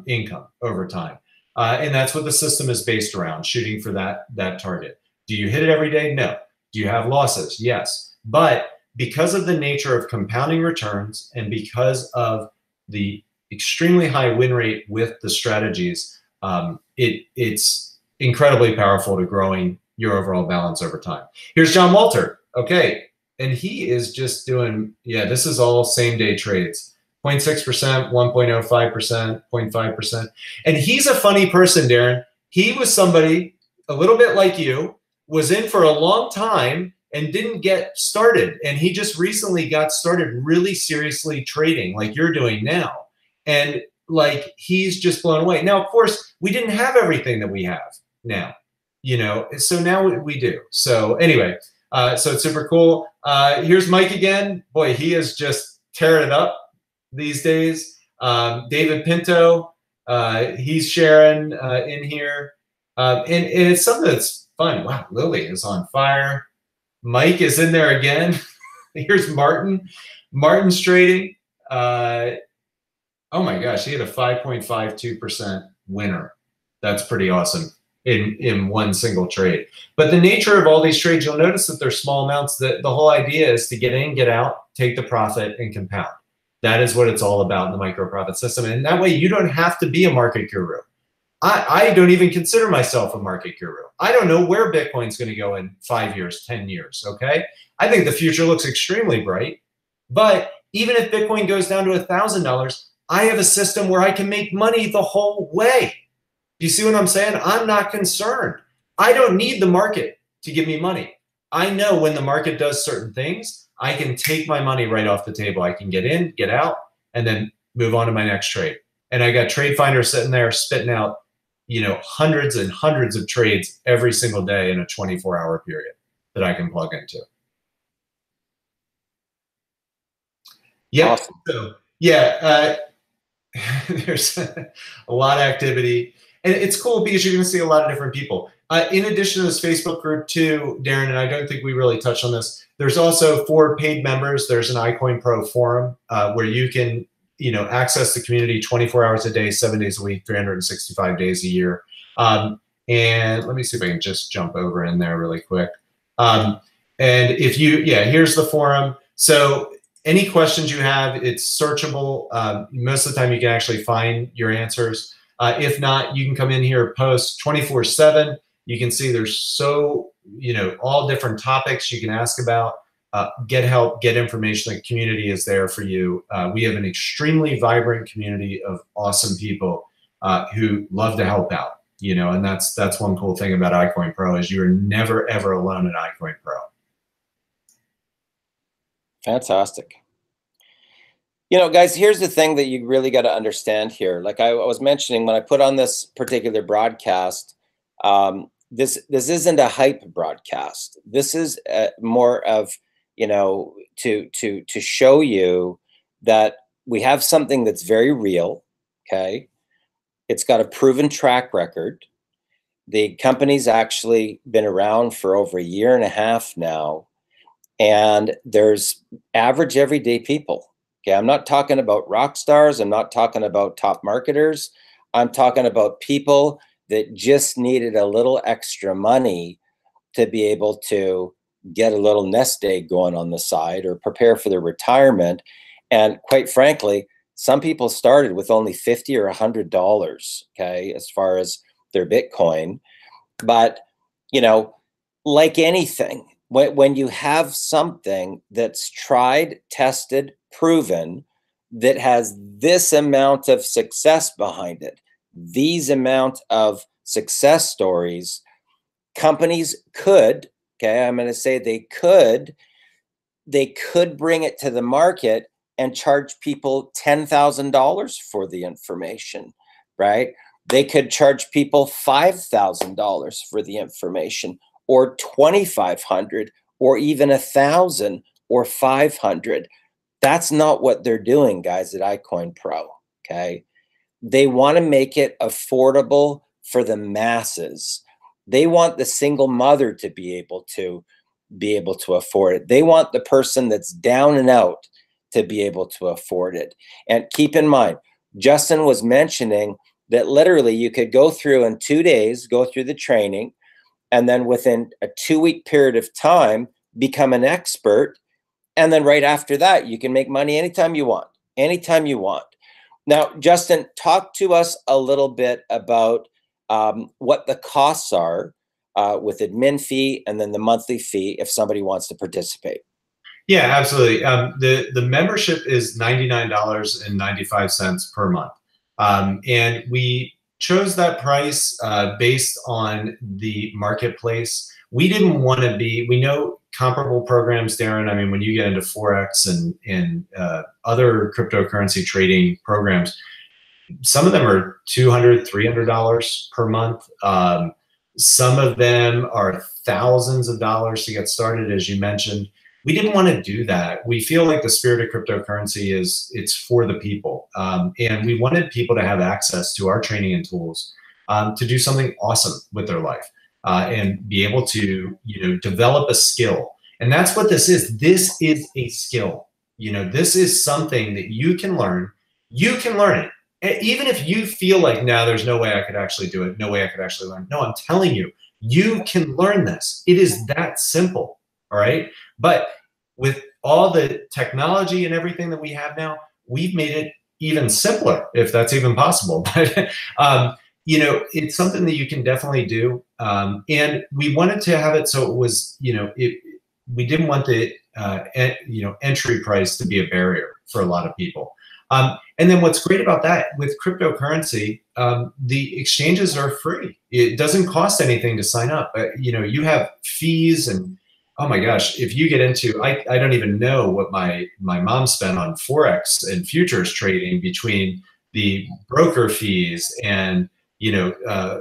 income over time. And that's what the system is based around, shooting for that target. Do you hit it every day? No. Do you have losses? Yes. But because of the nature of compounding returns and because of the extremely high win rate with the strategies, it's incredibly powerful to growing your overall balance over time. Here's John Walter. Okay. And he is just doing, yeah, this is all same day trades. 0.6%, 1.05%, 0.5%. And he's a funny person, Darren. He was somebody a little bit like you, was in for a long time and didn't get started. And he just recently got started really seriously trading like you're doing now. And like, he's just blown away. Now, of course, we didn't have everything that we have now, you know, so now we do. So anyway, so it's super cool. Here's Mike again. Boy, he is just tearing it up these days. David Pinto, he's sharing in here. And it's something that's fun. Wow, Lily is on fire. Mike is in there again. Here's Martin. Martin's trading. Oh my gosh, he had a 5.52% winner. That's pretty awesome in one single trade. But the nature of all these trades, you'll notice that they're small amounts. The whole idea is to get in, get out, take the profit, and compound. That is what it's all about in the micro profit system. And that way you don't have to be a market guru. I don't even consider myself a market guru. I don't know where Bitcoin's going to go in 5 years, 10 years, okay? I think the future looks extremely bright. But even if Bitcoin goes down to $1,000, I have a system where I can make money the whole way. You see what I'm saying? I'm not concerned. I don't need the market to give me money. I know when the market does certain things, I can take my money right off the table. I can get in, get out, and then move on to my next trade. And I got Trade Finder sitting there spitting out, you know, hundreds and hundreds of trades every single day in a 24-hour period that I can plug into. Yeah. Awesome. So, yeah, there's a lot of activity. And it's cool because you're going to see a lot of different people. In addition to this Facebook group too, Darren, and I don't think we really touched on this, there's also for paid members, there's an iCoin Pro forum where you can, you know, access the community 24 hours a day, 7 days a week, 365 days a year. And let me see if I can just jump over in there really quick. And if you, yeah, here's the forum. So any questions you have, it's searchable. Most of the time you can actually find your answers. If not, you can come in here, post 24/7. You can see there's so, you know, all different topics you can ask about, get help, get information. The community is there for you. We have an extremely vibrant community of awesome people who love to help out, you know, and that's one cool thing about iCoin Pro is you're never, ever alone in iCoin Pro. Fantastic. You know, guys, here's the thing that you really got to understand here. Like I was mentioning when I put on this particular broadcast, this isn't a hype broadcast. This is more of, you know, to show you that we have something that's very real. Okay, it's got a proven track record. The company's actually been around for over 1.5 years now, and there's average everyday people. Okay, I'm not talking about rock stars. I'm not talking about top marketers. I'm talking about people that just needed a little extra money to be able to get a little nest egg going on the side or prepare for their retirement. And quite frankly, some people started with only $50 or $100, okay, as far as their Bitcoin. But, you know, like anything, when you have something that's tried, tested, proven, that has this amount of success behind it, these amount of success stories, companies could, okay, I'm going to say they could bring it to the market and charge people $10,000 for the information, right? They could charge people $5,000 for the information, or $2,500, or even $1,000 or $500. That's not what they're doing, guys, at iCoin Pro, okay? They want to make it affordable for the masses. They want the single mother to be able to afford it. They want the person that's down and out to be able to afford it. And keep in mind, Justin was mentioning that literally you could go through in 2 days, go through the training, and then within a 2-week period of time, become an expert. And then right after that, you can make money anytime you want, anytime you want. Now, Justin, talk to us a little bit about what the costs are with admin fee and then the monthly fee if somebody wants to participate. Yeah, absolutely. The membership is $99.95 per month. And we chose that price based on the marketplace. We didn't want to be, we know comparable programs, Darren. I mean, when you get into Forex and other cryptocurrency trading programs, some of them are $200, $300 per month. Some of them are thousands of dollars to get started, as you mentioned. We didn't want to do that. We feel like the spirit of cryptocurrency is it's for the people. And we wanted people to have access to our training and tools to do something awesome with their life and be able to, develop a skill. And that's what this is. This is a skill. This is something that you can learn. You can learn it. Even if you feel like, no, there's no way I could actually do it. No way I could actually learn. No, I'm telling you, you can learn this. It is that simple. All right. But with all the technology and everything that we have now, we've made it even simpler, if that's even possible. But, it's something that you can definitely do. And we wanted to have it so it was, we didn't want the, entry price to be a barrier for a lot of people. And then what's great about that with cryptocurrency, the exchanges are free. It doesn't cost anything to sign up. You have fees and, oh my gosh, if you get into, I don't even know what my mom spent on Forex and futures trading between the broker fees and,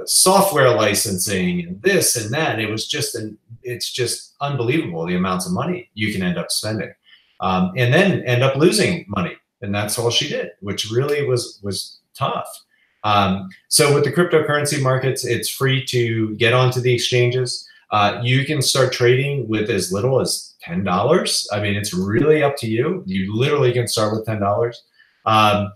software licensing and this and that. It's just unbelievable the amounts of money you can end up spending and then end up losing money. And that's all she did, which really was tough. So with the cryptocurrency markets, it's free to get onto the exchanges. You can start trading with as little as $10. I mean, it's really up to you. You literally can start with $10. And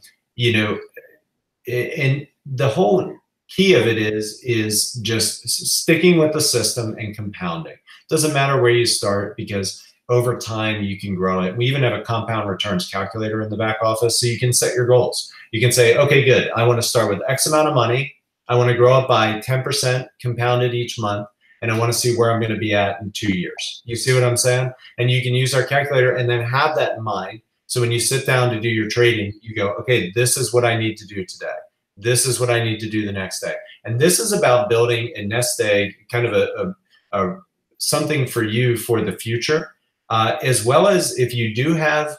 the whole key of it is just sticking with the system and compounding. Doesn't matter where you start because over time you can grow it. We even have a compound returns calculator in the back office, so you can set your goals. You can say, okay, good. I want to start with X amount of money. I want to grow it by 10% compounded each month. And I want to see where I'm going to be at in 2 years. You see what I'm saying? And you can use our calculator and then have that in mind. So when you sit down to do your trading, you go, okay, this is what I need to do today. This is what I need to do the next day. And this is about building a nest egg, kind of a something for you for the future, as well as if you do have,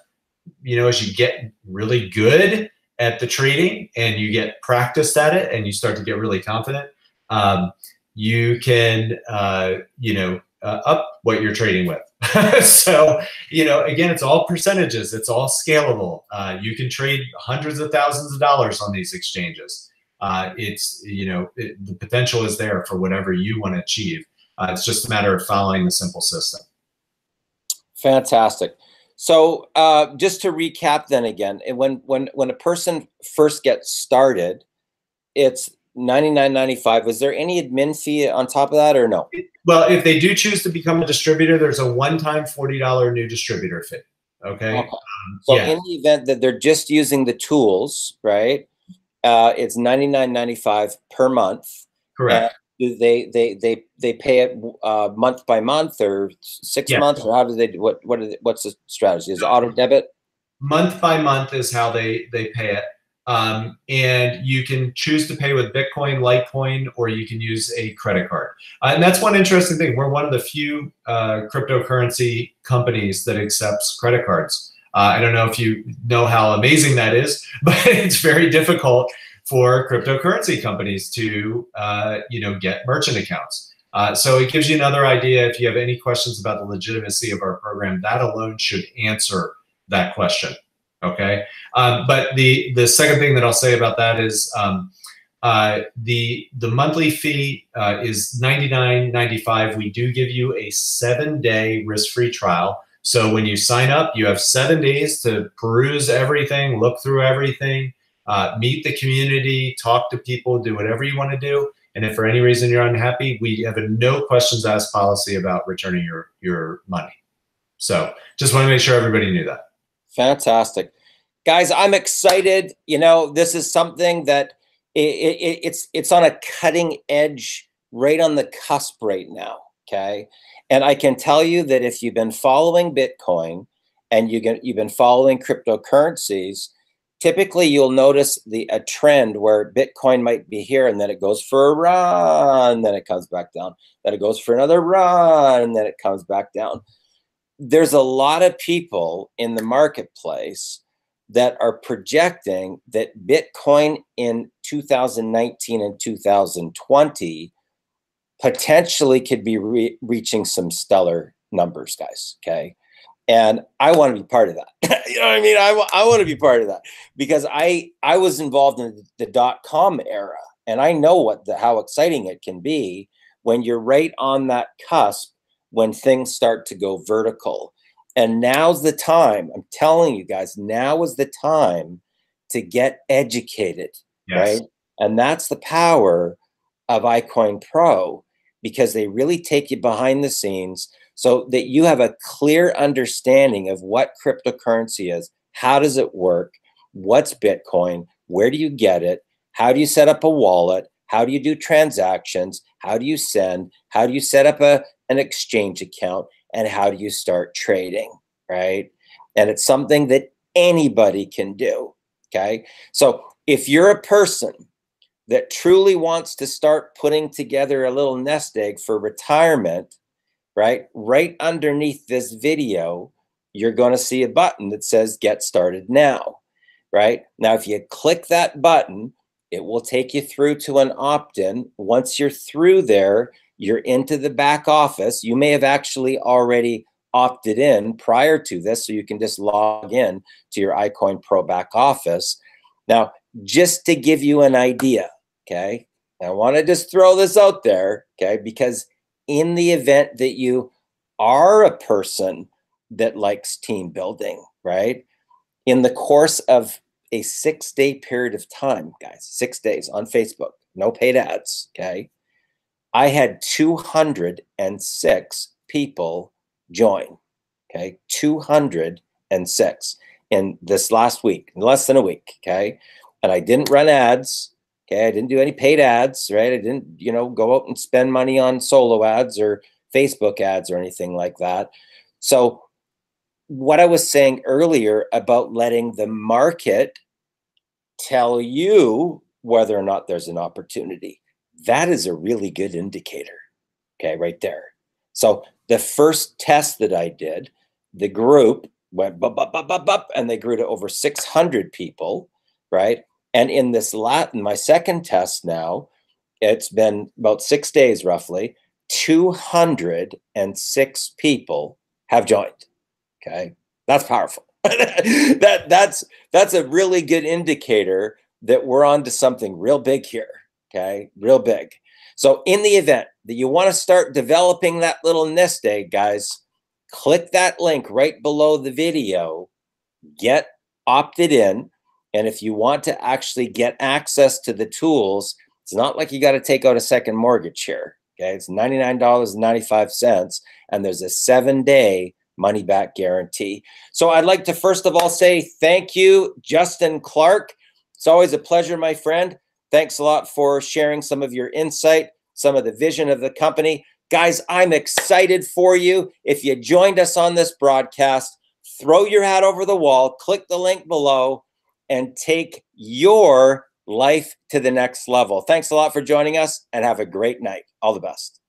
as you get really good at the trading and you get practiced at it and you start to get really confident, you can, up what you're trading with. So, again, it's all percentages. It's all scalable. You can trade hundreds of thousands of dollars on these exchanges. The potential is there for whatever you want to achieve. It's just a matter of following the simple system. Fantastic. So just to recap then again, when a person first gets started, it's $99.95. Was there any admin fee on top of that or no? Well, if they do choose to become a distributor, there's a one-time $40 new distributor fee. Okay. So in the event that they're just using the tools, right? It's $99.95 per month. Correct. Do they pay it month by month or 6 months, or how do they do? What's the strategy? Is it auto debit? Month by month is how they pay it. And you can choose to pay with Bitcoin, Litecoin, or you can use a credit card. And that's one interesting thing. We're one of the few cryptocurrency companies that accepts credit cards. I don't know if you know how amazing that is, but it's very difficult for cryptocurrency companies to, get merchant accounts. So it gives you another idea. If you have any questions about the legitimacy of our program, that alone should answer that question. Okay. But the second thing that I'll say about that is the monthly fee is $99.95. We do give you a 7-day risk-free trial. So when you sign up, you have 7 days to peruse everything, look through everything, meet the community, talk to people, do whatever you want to do. And if for any reason you're unhappy, we have a no questions asked policy about returning your money. So just want to make sure everybody knew that. Fantastic. Guys, I'm excited. This is something that it's on a cutting edge, right on the cusp right now. Okay. And I can tell you that if you've been following Bitcoin and you've been following cryptocurrencies, typically you'll notice a trend where Bitcoin might be here and then it goes for a run, then it comes back down, then it goes for another run, and then it comes back down. There's a lot of people in the marketplace that are projecting that Bitcoin in 2019 and 2020 potentially could be reaching some stellar numbers, guys. Okay. And I want to be part of that. You know what I mean? I want to be part of that because I was involved in the .com era, and I know how exciting it can be when you're right on that cusp when things start to go vertical. And now's the time. I'm telling you guys, now is the time to get educated, Yes. right? And that's the power of iCoin Pro, because they really take you behind the scenes so that you have a clear understanding of what cryptocurrency is, how does it work, what's Bitcoin, where do you get it, how do you set up a wallet, how do you do transactions, how do you send, how do you set up an exchange account, and how do you start trading, right? And it's something that anybody can do, okay? So if you're a person that truly wants to start putting together a little nest egg for retirement, right underneath this video, you're going to see a button that says Get Started Now, right? Now, if you click that button, it will take you through to an opt-in. Once you're through there, you're into the back office. You may have actually already opted in prior to this, so you can just log in to your iCoin Pro back office. Now, just to give you an idea, okay, I want to just throw this out there, okay, because in the event that you are a person that likes team building, right, in the course of a 6-day period of time, guys, 6 days on Facebook, no paid ads, okay, I had 206 people join, okay, 206 in this last week, in less than a week, okay, and I didn't run ads, okay, I didn't do any paid ads, right, I didn't, go out and spend money on solo ads or Facebook ads or anything like that. So what I was saying earlier about letting the market tell you whether or not there's an opportunity, that is a really good indicator, okay, right there. So the first test that I did, the group went bup, and they grew to over 600 people, right? And in my second test now, it's been about 6 days roughly, 206 people have joined, okay? That's powerful. That's a really good indicator that we're on to something real big here, okay? Real big. So in the event that you want to start developing that little nest egg, guys, click that link right below the video, get opted in. And if you want to actually get access to the tools, it's not like you got to take out a second mortgage here, okay? It's $99.95, and there's a 7-day money back guarantee. So I'd like to first of all say thank you, Justin Clark. It's always a pleasure, my friend. Thanks a lot for sharing some of your insight, some of the vision of the company. Guys, I'm excited for you. If you joined us on this broadcast, throw your hat over the wall, click the link below, and take your life to the next level. Thanks a lot for joining us, and have a great night. All the best.